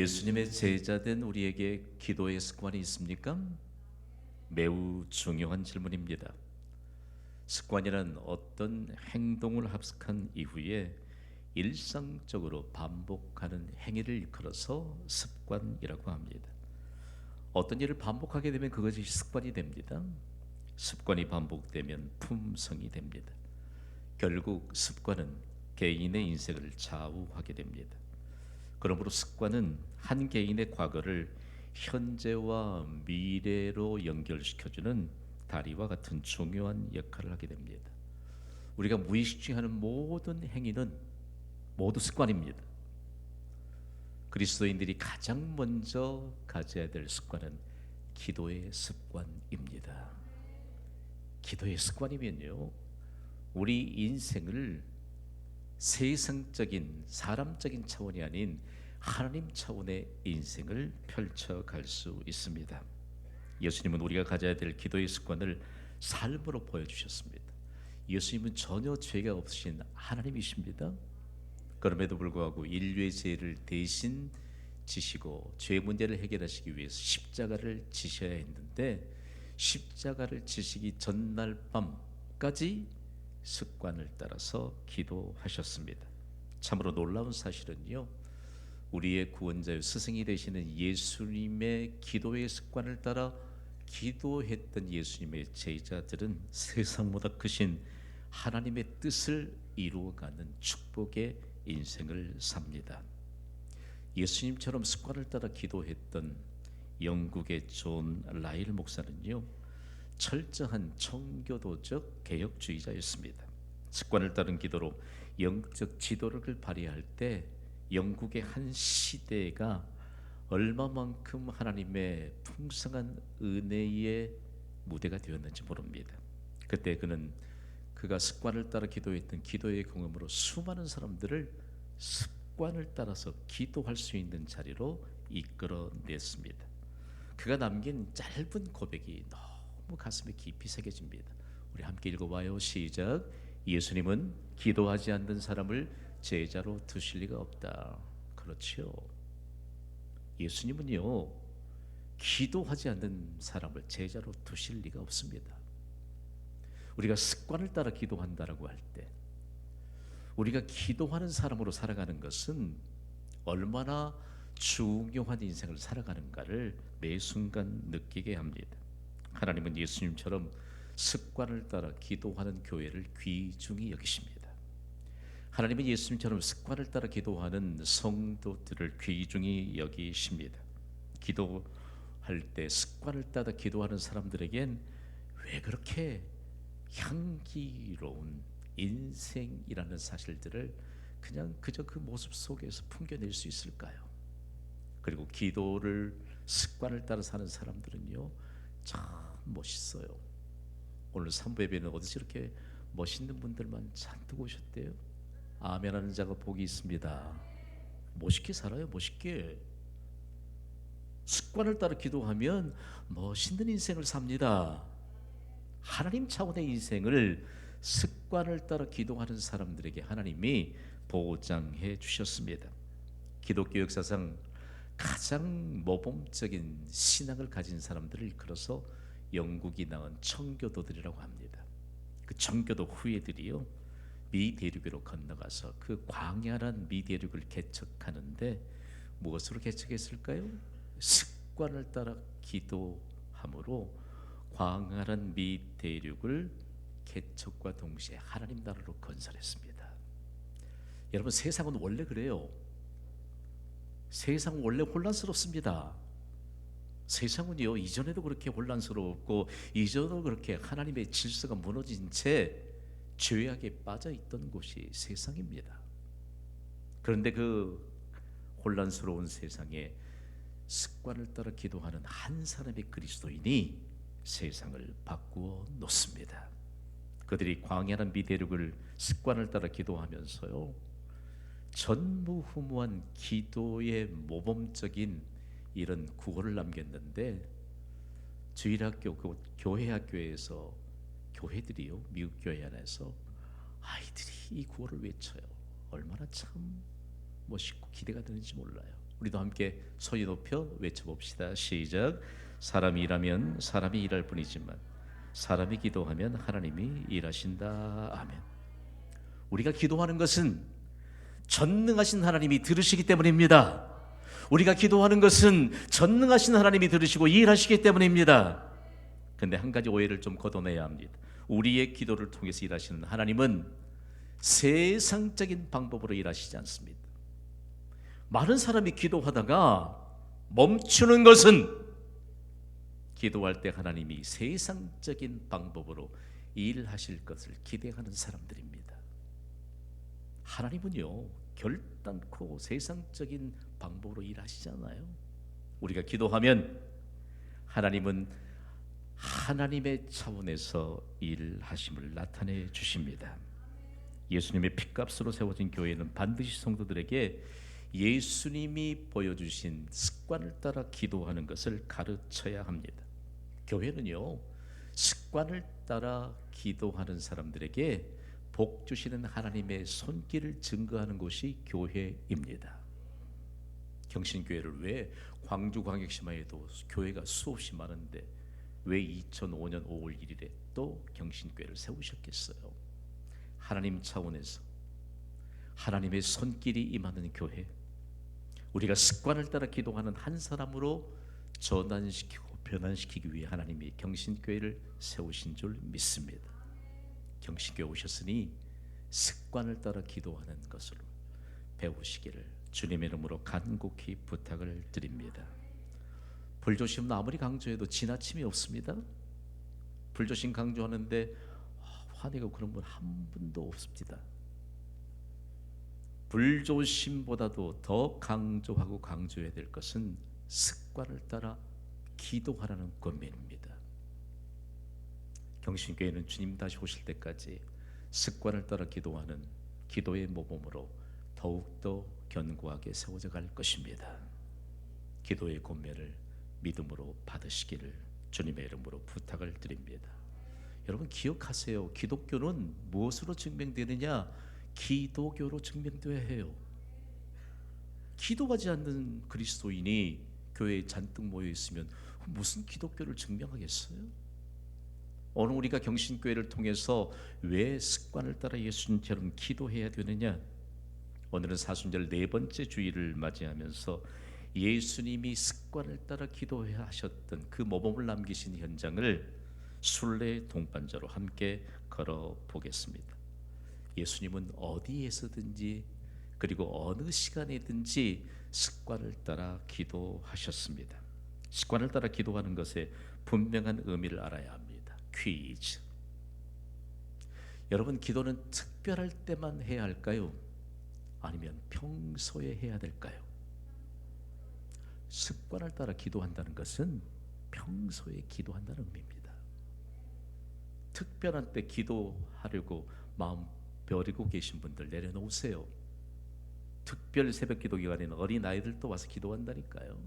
예수님의 제자된 우리에게 기도의 습관이 있습니까? 매우 중요한 질문입니다. 습관이란 어떤 행동을 합숙한 이후에 일상적으로 반복하는 행위를 일컬어서 습관이라고 합니다. 어떤 일을 반복하게 되면 그것이 습관이 됩니다. 습관이 반복되면 품성이 됩니다. 결국 습관은 개인의 인생을 좌우하게 됩니다. 그러므로 습관은 한 개인의 과거를 현재와 미래로 연결시켜주는 다리와 같은 중요한 역할을 하게 됩니다. 우리가 무의식 중에 하는 모든 행위는 모두 습관입니다. 그리스도인들이 가장 먼저 가져야 될 습관은 기도의 습관입니다. 기도의 습관이면요, 우리 인생을 세상적인 사람적인 차원이 아닌 하나님 차원의 인생을 펼쳐갈 수 있습니다. 예수님은 우리가 가져야 될 기도의 습관을 삶으로 보여주셨습니다. 예수님은 전혀 죄가 없으신 하나님이십니다. 그럼에도 불구하고 인류의 죄를 대신 지시고 죄 문제를 해결하시기 위해서 십자가를 지셔야 했는데, 십자가를 지시기 전날 밤까지 습관을 따라서 기도하셨습니다. 참으로 놀라운 사실은요, 우리의 구원자요 스승이 되시는 예수님의 기도의 습관을 따라 기도했던 예수님의 제자들은 세상보다 크신 하나님의 뜻을 이루어가는 축복의 인생을 삽니다. 예수님처럼 습관을 따라 기도했던 영국의 존 라일 목사는요, 철저한 청교도적 개혁주의자였습니다. 습관을 따른 기도로 영적 지도력을 발휘할 때 영국의 한 시대가 얼마만큼 하나님의 풍성한 은혜의 무대가 되었는지 모릅니다. 그때 그가 습관을 따라 기도했던 기도의 경험으로 수많은 사람들을 습관을 따라서 기도할 수 있는 자리로 이끌어냈습니다. 그가 남긴 짧은 고백이 너무 가슴에 깊이 새겨집니다. 우리 함께 읽어봐요. 시작. 예수님은 기도하지 않는 사람을 제자로 두실 리가 없다. 그렇지요. 예수님은요, 기도하지 않는 사람을 제자로 두실 리가 없습니다. 우리가 습관을 따라 기도한다라고 할 때, 우리가 기도하는 사람으로 살아가는 것은 얼마나 중요한 인생을 살아가는가를 매 순간 느끼게 합니다. 하나님은 예수님처럼 습관을 따라 기도하는 교회를 귀중히 여기십니다. 하나님은 예수님처럼 습관을 따라 기도하는 성도들을 귀중히 여기십니다. 기도할 때 습관을 따라 기도하는 사람들에겐 왜 그렇게 향기로운 인생이라는 사실들을 그저 그 모습 속에서 풍겨낼 수 있을까요? 그리고 기도를 습관을 따라 사는 사람들은요, 참 멋있어요. 오늘 3부 예배는 어디서 이렇게 멋있는 분들만 잔뜩 오셨대요? 아멘하는 자가 복이 있습니다. 멋있게 살아요. 멋있게. 습관을 따라 기도하면 멋있는 인생을 삽니다. 하나님 차원의 인생을 습관을 따라 기도하는 사람들에게 하나님이 보장해 주셨습니다. 기독교 역사상 가장 모범적인 신앙을 가진 사람들을 일컬어서 영국이 낳은 청교도들이라고 합니다. 그 청교도 후예들이요, 미 대륙으로 건너가서 그 광야란 미 대륙을 개척하는데 무엇으로 개척했을까요? 습관을 따라 기도함으로 광활한 미 대륙을 개척과 동시에 하나님 나라로 건설했습니다. 여러분, 세상은 원래 그래요. 세상은 원래 혼란스럽습니다. 세상은요, 이전에도 그렇게 혼란스러웠고 이전에도 그렇게 하나님의 질서가 무너진 채 죄악에 빠져 있던 곳이 세상입니다. 그런데 그 혼란스러운 세상에 습관을 따라 기도하는 한 사람의 그리스도인이 세상을 바꾸어 놓습니다. 그들이 광야한 미대륙을 습관을 따라 기도하면서요, 전무후무한 기도의 모범적인 이런 구호를 남겼는데, 주일학교 그 교회 학교에서 교회들이요, 미국 교회 안에서 아이들이 이 구호를 외쳐요. 얼마나 참 멋있고 기대가 되는지 몰라요. 우리도 함께 소리 높여 외쳐봅시다. 시작. 사람이 일하면 사람이 일할 뿐이지만 사람이 기도하면 하나님이 일하신다. 아멘. 우리가 기도하는 것은 전능하신 하나님이 들으시기 때문입니다. 우리가 기도하는 것은 전능하신 하나님이 들으시고 일하시기 때문입니다. 근데 한 가지 오해를 좀 걷어내야 합니다. 우리의 기도를 통해서 일하시는 하나님은 세상적인 방법으로 일하시지 않습니다. 많은 사람이 기도하다가 멈추는 것은 기도할 때 하나님이 세상적인 방법으로 일하실 것을 기대하는 사람들입니다. 하나님은요, 결단코 세상적인 방법으로 일하시잖아요. 우리가 기도하면 하나님은 하나님의 차원에서 일하심을 나타내 주십니다. 예수님의 핏값으로 세워진 교회는 반드시 성도들에게 예수님이 보여주신 습관을 따라 기도하는 것을 가르쳐야 합니다. 교회는요, 습관을 따라 기도하는 사람들에게 복 주시는 하나님의 손길을 증거하는 곳이 교회입니다. 경신교회를 왜 광주광역시마에도 교회가 수없이 많은데 왜 2005년 5월 1일에 또 경신교회를 세우셨겠어요? 하나님 차원에서 하나님의 손길이 임하는 교회, 우리가 습관을 따라 기도하는 한 사람으로 전환시키고 변환시키기 위해 하나님이 경신교회를 세우신 줄 믿습니다. 경신교회 오셨으니 습관을 따라 기도하는 것으로 배우시기를 주님의 이름으로 간곡히 부탁을 드립니다. 불조심은 아무리 강조해도 지나침이 없습니다. 불조심 강조하는데 화내고 그런 분 한 분도 없습니다. 불조심보다도 더 강조하고 강조해야 될 것은 습관을 따라 기도하라는 권면입니다. 경신교회는 주님 다시 오실 때까지 습관을 따라 기도하는 기도의 모범으로 더욱더 견고하게 세워져 갈 것입니다. 기도의 권면을 믿음으로 받으시기를 주님의 이름으로 부탁을 드립니다. 여러분 기억하세요. 기독교는 무엇으로 증명되느냐? 기도교로 증명되어야 해요. 기도하지 않는 그리스도인이 교회에 잔뜩 모여 있으면 무슨 기독교를 증명하겠어요? 오늘 우리가 경신교회를 통해서 왜 습관을 따라 예수님처럼 기도해야 되느냐? 오늘은 사순절 네 번째 주일을 맞이하면서 예수님이 습관을 따라 기도하셨던 그 모범을 남기신 현장을 순례 동반자로 함께 걸어보겠습니다. 예수님은 어디에서든지 그리고 어느 시간에든지 습관을 따라 기도하셨습니다. 습관을 따라 기도하는 것에 분명한 의미를 알아야 합니다. 퀴즈. 여러분, 기도는 특별할 때만 해야 할까요? 아니면 평소에 해야 될까요? 습관을 따라 기도한다는 것은 평소에 기도한다는 의미입니다. 특별한 때 기도하려고 마음 벼리고 계신 분들 내려놓으세요. 특별 새벽 기도 기간에는 어린아이들도 와서 기도한다니까요.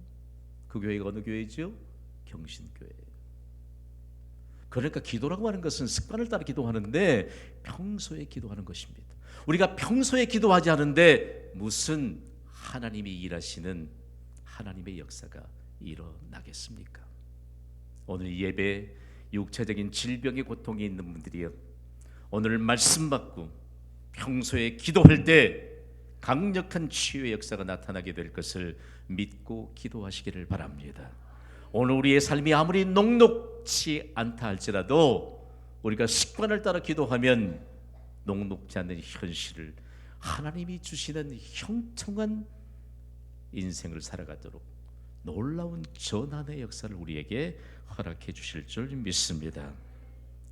그 교회가 어느 교회죠? 경신교회. 그러니까 기도라고 하는 것은 습관을 따라 기도하는데 평소에 기도하는 것입니다. 우리가 평소에 기도하지 않은데 무슨 하나님이 일하시는 하나님의 역사가 일어나겠습니까? 오늘 예배 육체적인 질병의 고통이 있는 분들이요, 오늘 말씀 받고 평소에 기도할 때 강력한 치유의 역사가 나타나게 될 것을 믿고 기도하시기를 바랍니다. 오늘 우리의 삶이 아무리 녹록지 않다 할지라도 우리가 습관을 따라 기도하면 녹록지 않는 현실을 하나님이 주시는 형통한 인생을 살아가도록 놀라운 전환의 역사를 우리에게 허락해 주실 줄 믿습니다.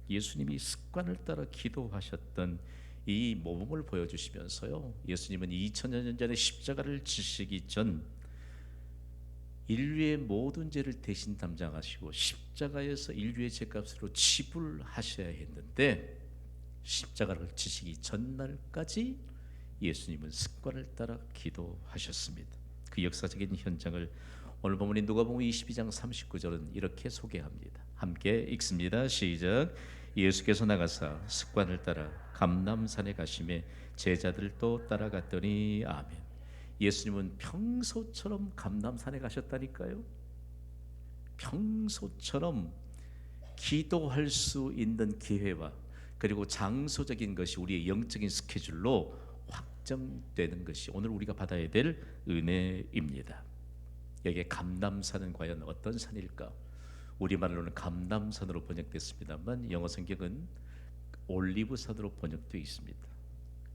예수님이 습관을 따라 기도하셨던 이 모범을 보여주시면서요, 예수님은 2000년 전에 십자가를 지시기 전 인류의 모든 죄를 대신 담당하시고 십자가에서 인류의 죄값으로 지불하셔야 했는데 십자가를 지시기 전날까지 예수님은 습관을 따라 기도하셨습니다. 그 역사적인 현장을 오늘 본문인 누가복음 22장 39절은 이렇게 소개합니다. 함께 읽습니다. 시작. 예수께서 나가사 습관을 따라 감람산에 가시매 제자들도 따라갔더니 아멘. 예수님은 평소처럼 감람산에 가셨다니까요. 평소처럼 기도할 수 있는 기회와 그리고 장소적인 것이 우리의 영적인 스케줄로 확정되는 것이 오늘 우리가 받아야 될 은혜입니다. 여기에 감람산은 과연 어떤 산일까? 우리말로는 감람산으로 번역됐습니다만 영어 성경은 올리브산으로 번역되어 있습니다.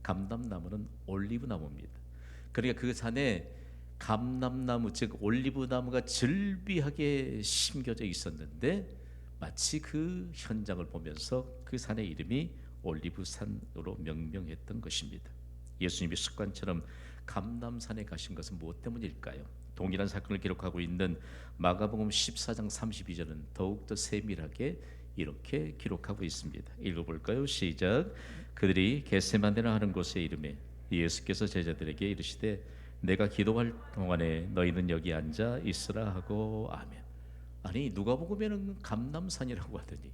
감람나무는 올리브나무입니다. 그러니까 그 산에 감람나무 즉 올리브나무가 즐비하게 심겨져 있었는데 마치 그 현장을 보면서 그 산의 이름이 올리브산으로 명명했던 것입니다. 예수님이 습관처럼 감람산에 가신 것은 무엇 때문일까요? 동일한 사건을 기록하고 있는 마가복음 14장 32절은 더욱더 세밀하게 이렇게 기록하고 있습니다. 읽어볼까요? 시작. 그들이 겟세마네라 하는 곳에 이르매 예수께서 제자들에게 이르시되 내가 기도할 동안에 너희는 여기 앉아 있으라 하고 아멘. 아니 누가복음에는 감람산이라고 하더니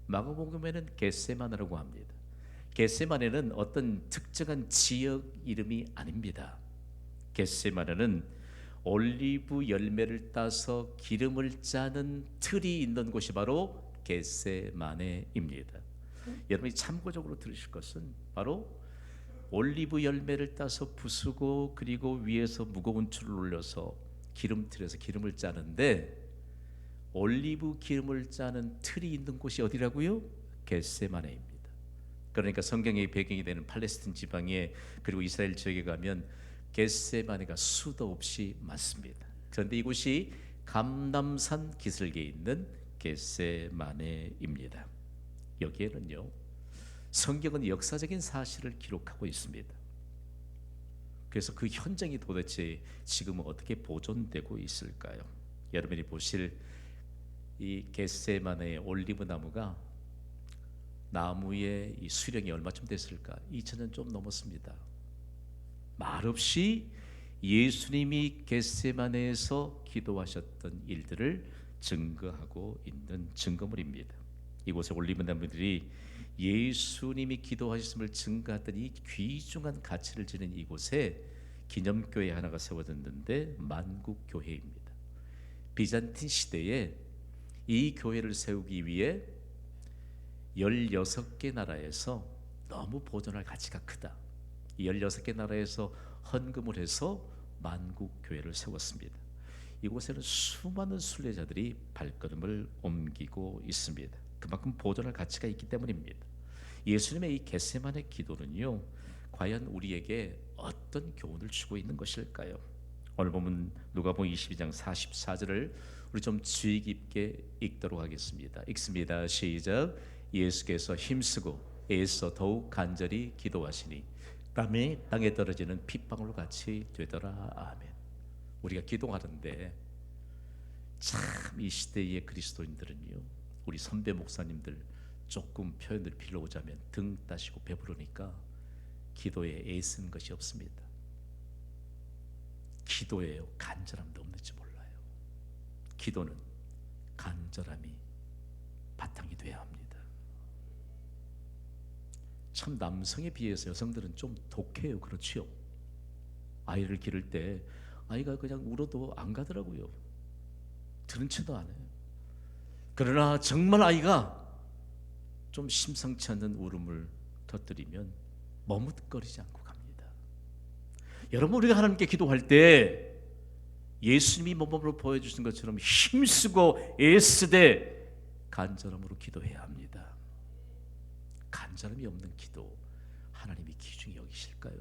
마가복음에는 겟세마네라고 합니다. 겟세마네는 어떤 특정한 지역 이름이 아닙니다. 겟세마네는 올리브 열매를 따서 기름을 짜는 틀이 있는 곳이 바로 겟세마네입니다. 여러분이 참고적으로 들으실 것은 바로 올리브 열매를 따서 부수고 그리고 위에서 무거운 줄을 올려서 기름틀에서 기름을 짜는데 올리브 기름을 짜는 틀이 있는 곳이 어디라고요? 겟세마네입니다. 그러니까 성경의 배경이 되는 팔레스틴 지방에 그리고 이스라엘 지역에 가면 겟세마네가 수도 없이 많습니다. 그런데 이곳이 감람산 기슭에 있는 겟세마네입니다. 여기에는요 성경은 역사적인 사실을 기록하고 있습니다. 그래서 그 현장이 도대체 지금은 어떻게 보존되고 있을까요? 여러분이 보실 이 겟세마네의 올리브 나무가 나무의 이 수령이 얼마쯤 됐을까? 2000년 좀 넘었습니다. 말없이 예수님이 겟세마네에서 기도하셨던 일들을 증거하고 있는 증거물입니다. 이곳에 올리브 나무들이 예수님이 기도하셨음을 증거하던 이 귀중한 가치를 지닌 이곳에 기념교회 하나가 세워졌는데 만국교회입니다. 비잔틴 시대에 이 교회를 세우기 위해 16개 나라에서 너무 보존할 가치가 크다. 16개 나라에서 헌금을 해서 만국교회를 세웠습니다. 이곳에는 수많은 순례자들이 발걸음을 옮기고 있습니다. 그만큼 보존할 가치가 있기 때문입니다. 예수님의 이 겟세마네 기도는요 과연 우리에게 어떤 교훈을 주고 있는 것일까요? 오늘 보면 누가복음 22장 44절을 우리 좀 주의 깊게 읽도록 하겠습니다. 읽습니다. 시작. 예수께서 힘쓰고 애써 더욱 간절히 기도하시니 땀이 땅에 떨어지는 핏방울 같이 되더라. 아멘. 우리가 기도하는데 참 이 시대의 그리스도인들은요 우리 선배 목사님들 조금 표현을 빌려오자면 등 따시고 배부르니까 기도에 애쓰는 것이 없습니다. 기도에요 간절함도 없는지 몰라요. 기도는 간절함이 바탕이 돼야 합니다. 참 남성에 비해서 여성들은 좀 독해요. 그렇지요? 아이를 기를 때 아이가 그냥 울어도 안 가더라고요. 들은 채도 안 해요. 그러나 정말 아이가 좀 심상치 않는 울음을 터뜨리면 머뭇거리지 않고 갑니다. 여러분 우리가 하나님께 기도할 때 예수님이 몸으로 보여주신 것처럼 힘쓰고 애쓰되 간절함으로 기도해야 합니다. 간절함이 없는 기도 하나님이 귀중히 여기실까요?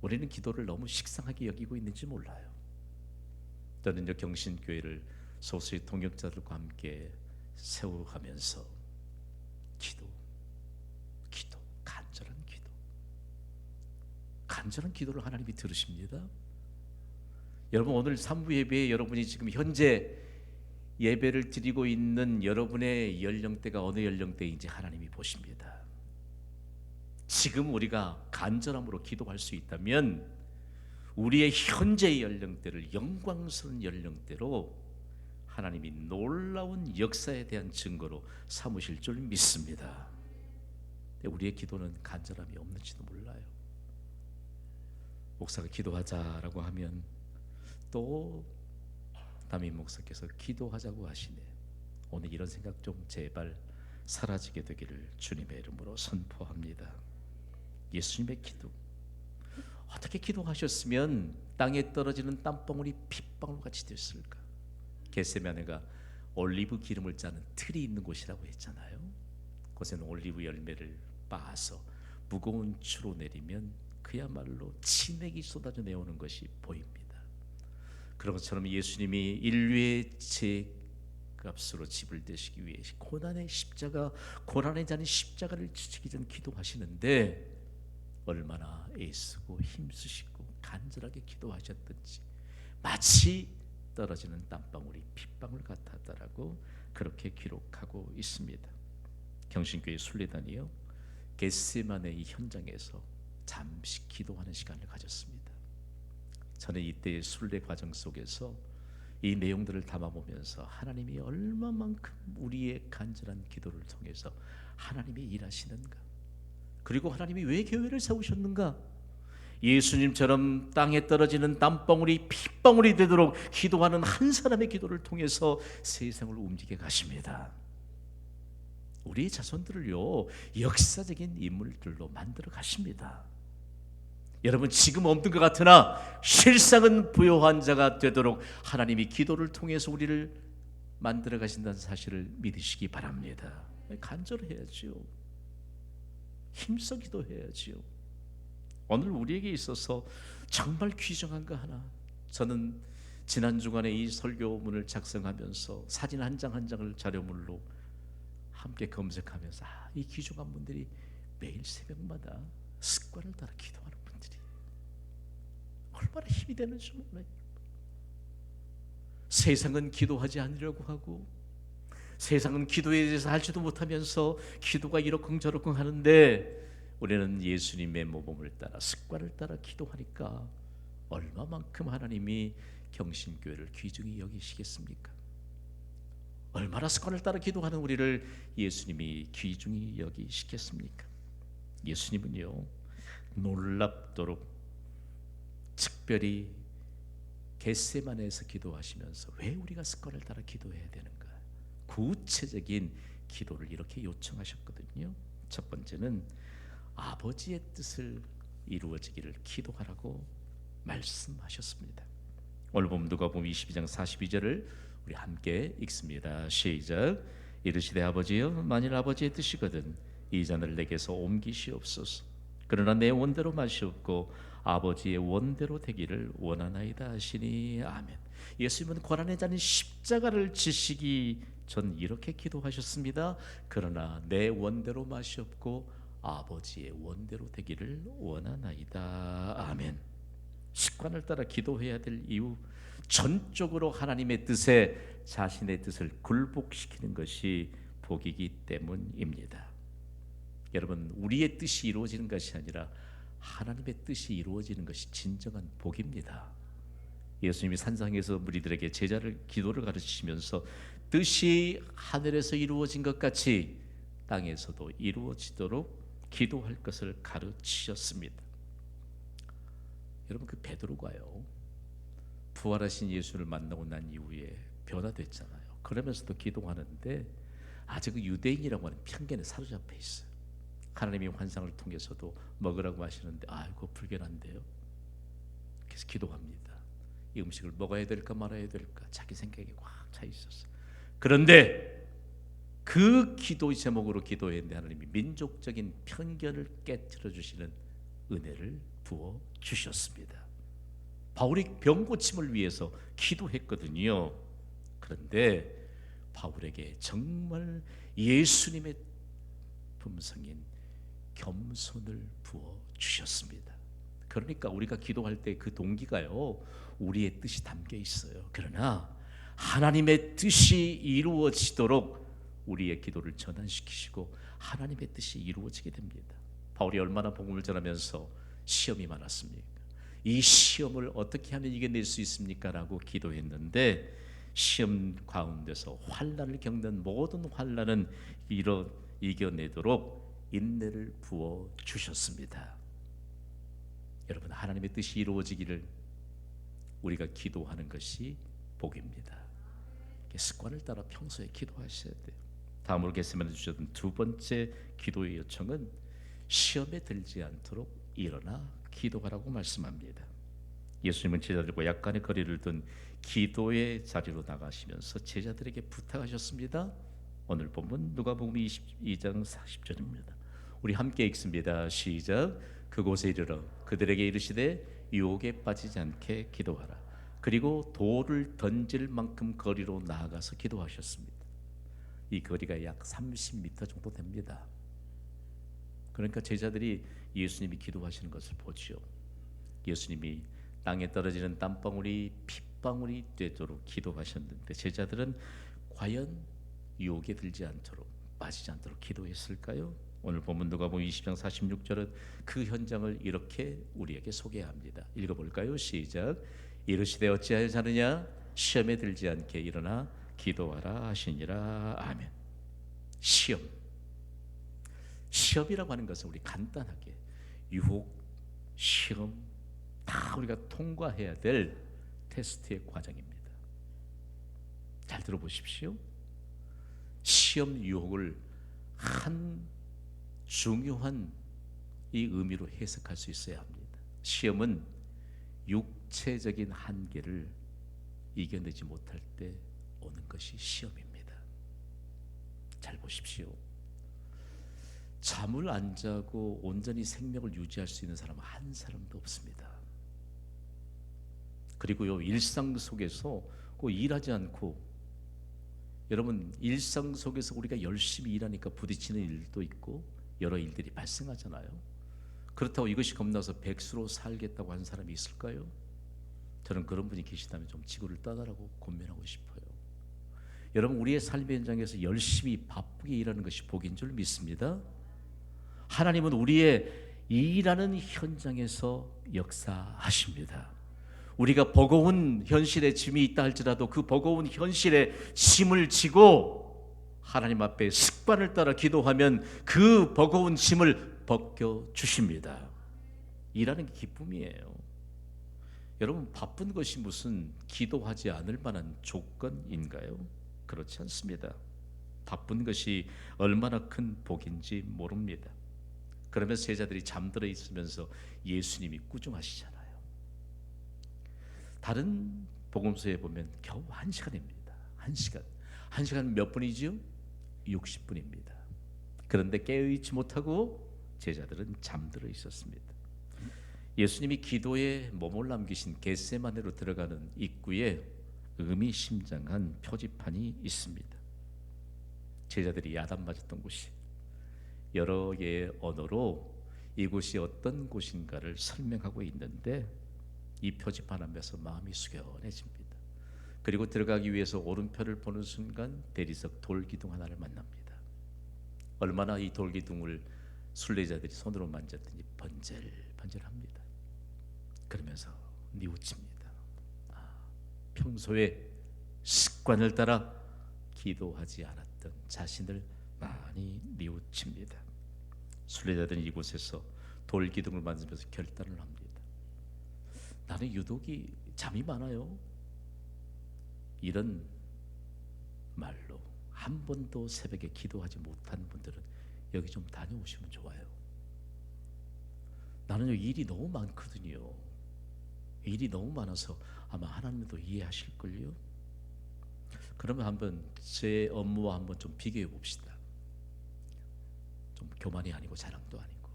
우리는 기도를 너무 식상하게 여기고 있는지 몰라요. 저는 이제 경신교회를 소수의 동역자들과 함께 세워가면서 기도, 간절한 기도를 하나님이 들으십니다. 여러분 오늘 3부 예배에 여러분이 지금 현재 예배를 드리고 있는 여러분의 연령대가 어느 연령대인지 하나님이 보십니다. 지금 우리가 간절함으로 기도할 수 있다면 우리의 현재의 연령대를 영광스러운 연령대로 하나님이 놀라운 역사에 대한 증거로 삼으실 줄 믿습니다. 우리의 기도는 간절함이 없는지도 몰라요. 목사가 기도하자라고 하면 또 담임 목사께서 기도하자고 하시네. 오늘 이런 생각 좀 제발 사라지게 되기를 주님의 이름으로 선포합니다. 예수님의 기도, 어떻게 기도하셨으면 땅에 떨어지는 땀방울이 핏방울같이 됐을까? 겟세마네가 올리브 기름을 짜는 틀이 있는 곳이라고 했잖아요. 그곳에는 올리브 열매를 빻아서 무거운 추로 내리면 그야말로 진액이 쏟아져 내오는 것이 보입니다. 그런 것처럼 예수님이 인류의 죄값으로 집을 대시기 위해 고난의 십자가, 고난의 자는 십자가를 지치기 전 기도하시는데 얼마나 애쓰고 힘쓰시고 간절하게 기도하셨던지 마치 떨어지는 땀방울이 핏방울 같았다라고 그렇게 기록하고 있습니다. 경신교회 순례단이요, 겟세마네 이 현장에서 잠시 기도하는 시간을 가졌습니다. 저는 이때의 순례 과정 속에서 이 내용들을 담아보면서 하나님이 얼마만큼 우리의 간절한 기도를 통해서 하나님이 일하시는가, 그리고 하나님이 왜 교회를 세우셨는가, 예수님처럼 땅에 떨어지는 땀방울이 핏방울이 되도록 기도하는 한 사람의 기도를 통해서 세상을 움직여 가십니다. 우리의 자손들을요, 역사적인 인물들로 만들어 가십니다. 여러분, 지금 없는 것 같으나 실상은 부요한 자가 되도록 하나님이 기도를 통해서 우리를 만들어 가신다는 사실을 믿으시기 바랍니다. 간절해야지요. 힘써 기도해야지요. 오늘 우리에게 있어서 정말 귀중한 거 하나, 저는 지난 주간에 이 설교문을 작성하면서 사진 한 장 한 장을 자료물로 함께 검색하면서 이 귀중한 분들이 매일 새벽마다 습관을 따라 기도하는 분들이 얼마나 힘이 되는지 몰라요. 세상은 기도하지 않으려고 하고, 세상은 기도에 대해서 알지도 못하면서 기도가 이러쿵저러쿵 하는데, 우리는 예수님의 모범을 따라 습관을 따라 기도하니까 얼마만큼 하나님이 경신교회를 귀중히 여기시겠습니까? 얼마나 습관을 따라 기도하는 우리를 예수님이 귀중히 여기시겠습니까? 예수님은요, 놀랍도록 특별히 겟세마네에서 기도하시면서 왜 우리가 습관을 따라 기도해야 되는가, 구체적인 기도를 이렇게 요청하셨거든요. 첫 번째는 아버지의 뜻을 이루어지기를 기도하라고 말씀하셨습니다. 오늘 본 누가복음 22장 42절을 우리 함께 읽습니다. 시작. 이르시되 아버지여, 만일 아버지의 뜻이거든 이 잔을 내게서 옮기시옵소서. 그러나 내 원대로 마시옵고 아버지의 원대로 되기를 원하나이다 하시니. 아멘. 예수님은 고난의 잔인 십자가를 지시기 전 이렇게 기도하셨습니다. 그러나 내 원대로 마시옵고 아버지의 원대로 되기를 원하나이다. 아멘. 습관을 따라 기도해야 될 이유, 전적으로 하나님의 뜻에 자신의 뜻을 굴복시키는 것이 복이기 때문입니다. 여러분, 우리의 뜻이 이루어지는 것이 아니라 하나님의 뜻이 이루어지는 것이 진정한 복입니다. 예수님이 산상에서 무리들에게 제자를 기도를 가르치시면서 뜻이 하늘에서 이루어진 것 같이 땅에서도 이루어지도록 기도할 것을 가르치셨습니다. 여러분, 그 베드로가요, 부활하신 예수를 만나고 난 이후에 변화됐잖아요. 그러면서도 기도하는데 아직 유대인이라고 하는 편견에 사로잡혀 있어요. 하나님이 환상을 통해서도 먹으라고 하시는데 아이고 불결한데요. 그래서 기도합니다. 이 음식을 먹어야 될까 말아야 될까 자기 생각이 꽉 차 있었어요. 그런데 그 기도 제목으로 기도했는데 하나님이 민족적인 편견을 깨트려 주시는 은혜를 부어 주셨습니다. 바울이 병 고침을 위해서 기도했거든요. 그런데 바울에게 정말 예수님의 품성인 겸손을 부어 주셨습니다. 그러니까 우리가 기도할 때 그 동기가요, 우리의 뜻이 담겨 있어요. 그러나 하나님의 뜻이 이루어지도록 우리의 기도를 전환시키시고 하나님의 뜻이 이루어지게 됩니다. 바울이 얼마나 복음을 전하면서 시험이 많았습니까? 이 시험을 어떻게 하면 이겨낼 수 있습니까? 라고 기도했는데 시험 가운데서 환난을 겪는 모든 환난은 이겨내도록 인내를 부어 주셨습니다. 여러분, 하나님의 뜻이 이루어지기를 우리가 기도하는 것이 복입니다. 습관을 따라 평소에 기도하셔야 돼요. 다음으로 겟세마네 주셨던 두 번째 기도의 요청은 시험에 들지 않도록 일어나 기도하라고 말씀합니다. 예수님은 제자들과 약간의 거리를 둔 기도의 자리로 나가시면서 제자들에게 부탁하셨습니다. 오늘 본문 누가복음 22장 40절입니다. 우리 함께 읽습니다. 시작. 그곳에 이르러 그들에게 이르시되 유혹에 빠지지 않게 기도하라. 그리고 돌을 던질 만큼 거리로 나아가서 기도하셨습니다. 이 거리가 약 30m 정도 됩니다. 그러니까 제자들이 예수님이 기도하시는 것을 보죠. 예수님이 땅에 떨어지는 땀방울이 핏방울이 되도록 기도하셨는데 제자들은 과연 유혹에 들지 않도록, 빠지지 않도록 기도했을까요? 오늘 본문 누가복음 20장 46절은 그 현장을 이렇게 우리에게 소개합니다. 읽어볼까요? 시작. 이르시되 어찌하여 자느냐? 시험에 들지 않게 일어나 기도하라 하시니라. 아멘. 시험이라고 하는 것은 우리 간단하게 유혹, 시험 다 우리가 통과해야 될 테스트의 과정입니다. 잘 들어보십시오. 시험, 유혹을 한 중요한 이 의미로 해석할 수 있어야 합니다. 시험은 육체적인 한계를 이겨내지 못할 때 오는 것이 시험입니다. 잘 보십시오. 잠을 안 자고 온전히 생명을 유지할 수 있는 사람은 한 사람도 없습니다. 그리고요, 일상 속에서 꼭 일하지 않고, 여러분 일상 속에서 우리가 열심히 일하니까 부딪히는 일도 있고 여러 일들이 발생하잖아요. 그렇다고 이것이 겁나서 백수로 살겠다고 하는 사람이 있을까요? 저는 그런 분이 계시다면 좀 지구를 떠나라고 권면하고 싶어요. 여러분, 우리의 삶의 현장에서 열심히 바쁘게 일하는 것이 복인 줄 믿습니다. 하나님은 우리의 일하는 현장에서 역사하십니다. 우리가 버거운 현실에 짐이 있다 할지라도 그 버거운 현실에 짐을 지고 하나님 앞에 습관을 따라 기도하면 그 버거운 짐을 벗겨 주십니다. 일하는 게 기쁨이에요. 여러분, 바쁜 것이 무슨 기도하지 않을 만한 조건인가요? 그렇지 않습니다. 바쁜 것이 얼마나 큰 복인지 모릅니다. 그러면서 제자들이 잠들어 있으면서 예수님이 꾸중하시잖아요. 다른 복음서에 보면 겨우 1시간입니다. 1시간. 1시간 몇 분이지요? 60분입니다. 그런데 깨어있지 못하고 제자들은 잠들어 있었습니다. 예수님이 기도에 몸을 남기신 겟세마네로 들어가는 입구에 의미심장한 표지판이 있습니다. 제자들이 야단 맞았던 곳이 여러 개의 언어로 이곳이 어떤 곳인가를 설명하고 있는데 이 표지판 앞에서 마음이 숙연해집니다. 그리고 들어가기 위해서 오른편을 보는 순간 대리석 돌기둥 하나를 만납니다. 얼마나 이 돌기둥을 순례자들이 손으로 만졌더니 번질번질합니다. 그러면서 뉘우칩니다. 평소에 습관을 따라 기도하지 않았던 자신을 많이 뉘우칩니다. 순례자들은 이곳에서 돌기둥을 만지면서 결단을 합니다. 나는 유독이 잠이 많아요. 이런 말로 한 번도 새벽에 기도하지 못한 분들은 여기 좀 다녀오시면 좋아요. 나는요, 일이 너무 많거든요. 일이 너무 많아서 아마 하나님도 이해하실걸요. 그러면 한번 제 업무와 한번 좀 비교해 봅시다. 좀 교만이 아니고 자랑도 아니고.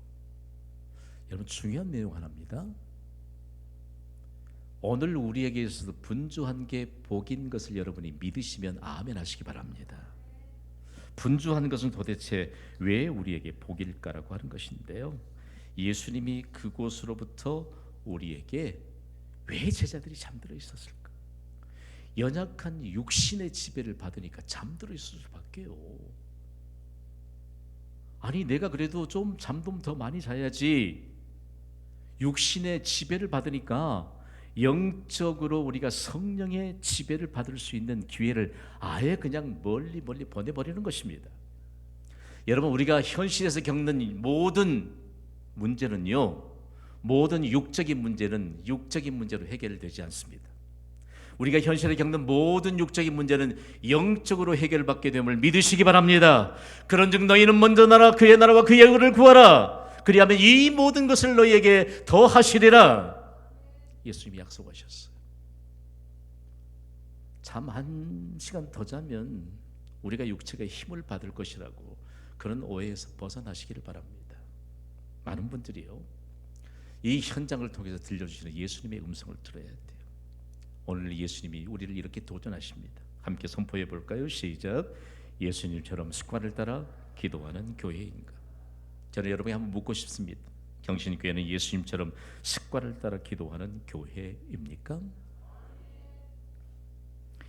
여러분, 중요한 내용 하나입니다. 오늘 우리에게 있어서 분주한 게 복인 것을 여러분이 믿으시면 아멘 하시기 바랍니다. 분주한 것은 도대체 왜 우리에게 복일까라고 하는 것인데요, 예수님이 그곳으로부터 우리에게 왜 제자들이 잠들어 있었을까? 연약한 육신의 지배를 받으니까 잠들어 있을 수밖에요. 아니, 내가 그래도 좀 잠 좀 더 많이 자야지. 육신의 지배를 받으니까 영적으로 우리가 성령의 지배를 받을 수 있는 기회를 아예 그냥 멀리 보내버리는 것입니다. 여러분, 우리가 현실에서 겪는 모든 문제는요, 모든 육적인 문제는 육적인 문제로 해결되지 않습니다. 우리가 현실에 겪는 모든 육적인 문제는 영적으로 해결받게 됨을 믿으시기 바랍니다. 그런즉 너희는 먼저 나라 그의 나라와 그의 의를 구하라. 그리하면 이 모든 것을 너희에게 더하시리라. 예수님이 약속하셨어요. 잠 한 시간 더 자면 우리가 육체가 힘을 받을 것이라고 그런 오해에서 벗어나시기를 바랍니다. 많은 분들이요, 이 현장을 통해서 들려주시는 예수님의 음성을 들어야 돼요. 오늘 예수님이 우리를 이렇게 도전하십니다. 함께 선포해 볼까요? 시작. 예수님처럼 습관을 따라 기도하는 교회인가? 저는 여러분이 한번 묻고 싶습니다. 경신교회는 예수님처럼 습관을 따라 기도하는 교회입니까?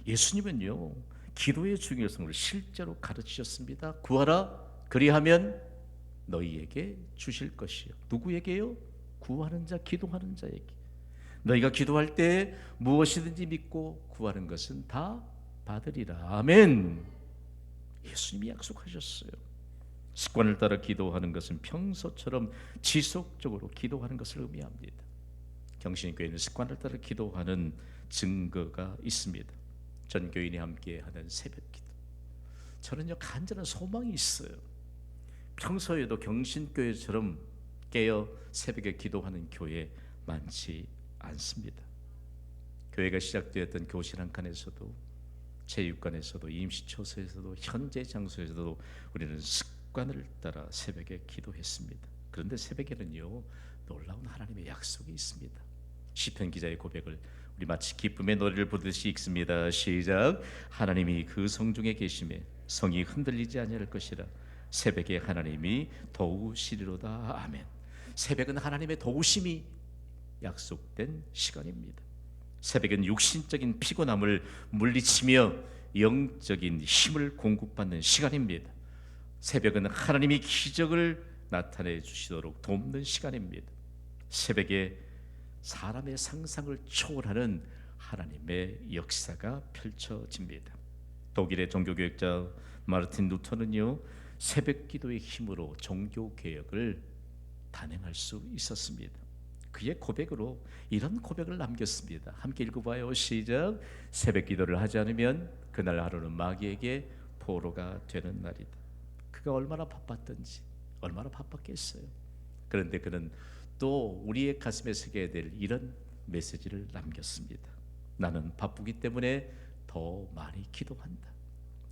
예수님은요, 기도의 중요성을 실제로 가르치셨습니다. 구하라, 그리하면 너희에게 주실 것이요. 누구에게요? 구하는 자, 기도하는 자에게. 너희가 기도할 때 무엇이든지 믿고 구하는 것은 다 받으리라. 아멘. 예수님이 약속하셨어요. 습관을 따라 기도하는 것은 평소처럼 지속적으로 기도하는 것을 의미합니다. 경신교회는 습관을 따라 기도하는 증거가 있습니다. 전 교인이 함께 하는 새벽기도. 저는요, 간절한 소망이 있어요. 평소에도 경신교회처럼 깨어 새벽에 기도하는 교회 많지 않습니다. 교회가 시작되었던 교실 한 칸에서도, 체육관에서도, 임시처소에서도, 현재 장소에서도 우리는 습관을 따라 새벽에 기도했습니다. 그런데 새벽에는요, 놀라운 하나님의 약속이 있습니다. 시편 기자의 고백을 우리 마치 기쁨의 노래를 부르듯이 읽습니다. 시작. 하나님이 그 성중에 계심에 성이 흔들리지 아니할 것이라. 새벽에 하나님이 도우시리로다. 아멘. 새벽은 하나님의 도우심이 약속된 시간입니다. 새벽은 육신적인 피곤함을 물리치며 영적인 힘을 공급받는 시간입니다. 새벽은 하나님이 기적을 나타내 주시도록 돕는 시간입니다. 새벽에 사람의 상상을 초월하는 하나님의 역사가 펼쳐집니다. 독일의 종교개혁자 마르틴 루터는요, 새벽 기도의 힘으로 종교 개혁을 단행할 수 있었습니다. 그의 고백으로 이런 고백을 남겼습니다. 함께 읽어봐요. 시작. 새벽 기도를 하지 않으면 그날 하루는 마귀에게 포로가 되는 날이다. 그가 얼마나 바빴던지, 얼마나 바빴겠어요. 그런데 그는 또 우리의 가슴에 새겨야 될 이런 메시지를 남겼습니다. 나는 바쁘기 때문에 더 많이 기도한다.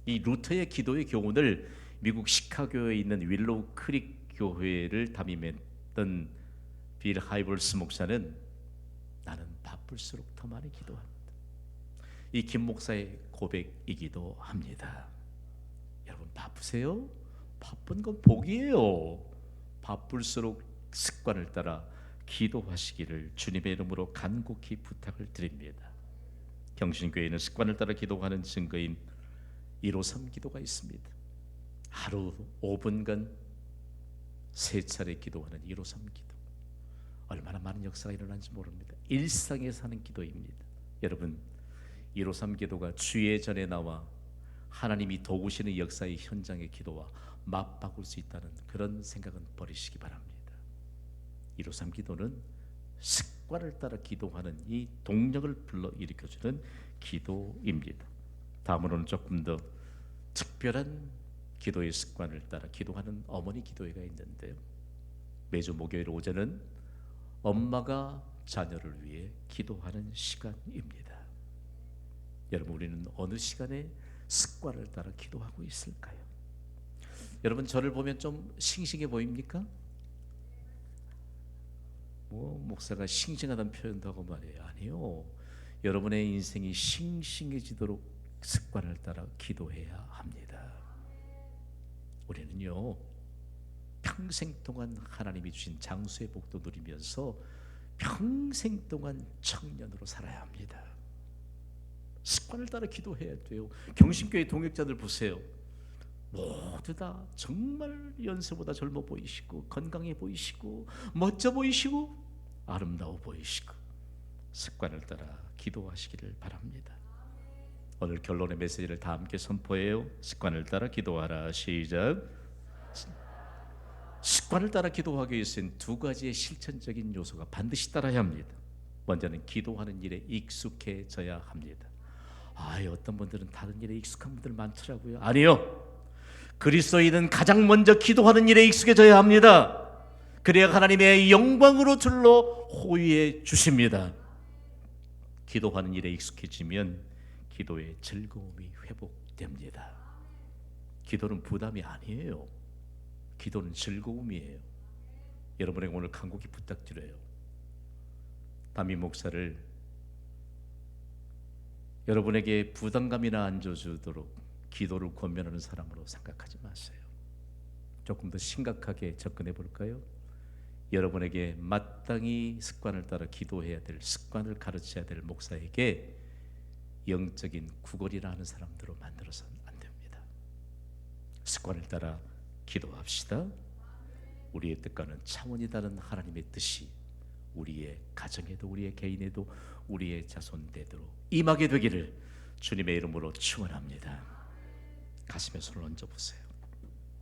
이 루터의 기도의 교훈을 미국 시카고에 있는 윌로우 크릭 교회를 담임했던 빌 하이볼스 목사는 나는 바쁠수록 더 많이 기도합니다. 이 김 목사의 고백이기도 합니다. 여러분 바쁘세요? 바쁜 건 복이에요. 바쁠수록 습관을 따라 기도하시기를 주님의 이름으로 간곡히 부탁을 드립니다. 경신교회는 습관을 따라 기도하는 증거인 153 기도가 있습니다. 하루 5분간 3차례 기도하는 153 기도. 얼마나 많은 역사가 일어난지 모릅니다. 일상에 사는 기도입니다. 여러분, 153 기도가 주의 전에 나와 하나님이 도우시는 역사의 현장의 기도와 맞바꿀 수 있다는 그런 생각은 버리시기 바랍니다. 153 기도는 습관을 따라 기도하는 이 동력을 불러일으켜주는 기도입니다. 다음으로는 조금 더 특별한 기도의 습관을 따라 기도하는 어머니 기도회가 있는데요, 매주 목요일 오전은 엄마가 자녀를 위해 기도하는 시간입니다. 여러분, 우리는 어느 시간에 습관을 따라 기도하고 있을까요? 여러분, 저를 보면 좀 싱싱해 보입니까? 목사가 싱싱하다는 표현도 하고 말이에요. 아니요, 여러분의 인생이 싱싱해지도록 습관을 따라 기도해야 합니다. 우리는요, 평생 동안 하나님이 주신 장수의 복도 누리면서 평생 동안 청년으로 살아야 합니다. 습관을 따라 기도해야 돼요. 경신교회 동역자들 보세요. 모두 다 정말 연세보다 젊어 보이시고 건강해 보이시고 멋져 보이시고 아름다워 보이시고 습관을 따라 기도하시기를 바랍니다. 오늘 결론의 메시지를 다 함께 선포해요. 습관을 따라 기도하라. 시작. 습관을 따라 기도하기 위해서는 두 가지의 실천적인 요소가 반드시 따라야 합니다. 먼저는 기도하는 일에 익숙해져야 합니다. 어떤 분들은 다른 일에 익숙한 분들 많더라고요. 아니요. 그리스도인은 가장 먼저 기도하는 일에 익숙해져야 합니다. 그래야 하나님의 영광으로 둘러 호위해 주십니다. 기도하는 일에 익숙해지면 기도의 즐거움이 회복됩니다. 기도는 부담이 아니에요. 기도는 즐거움이에요. 여러분에게 오늘 간곡히 부탁드려요. 담임 목사를 여러분에게 부담감이나 안 줘주도록 기도를 권면하는 사람으로 생각하지 마세요. 조금 더 심각하게 접근해 볼까요? 여러분에게 마땅히 습관을 따라 기도해야 될, 습관을 가르쳐야 될 목사에게 영적인 구걸이라 하는 사람들로 만들어서는 안 됩니다. 습관을 따라 기도합시다. 우리의 뜻과는 차원이 다른 하나님의 뜻이 우리의 가정에도, 우리의 개인에도, 우리의 자손대대로 임하게 되기를 주님의 이름으로 축원합니다. 가슴에 손을 얹어 보세요.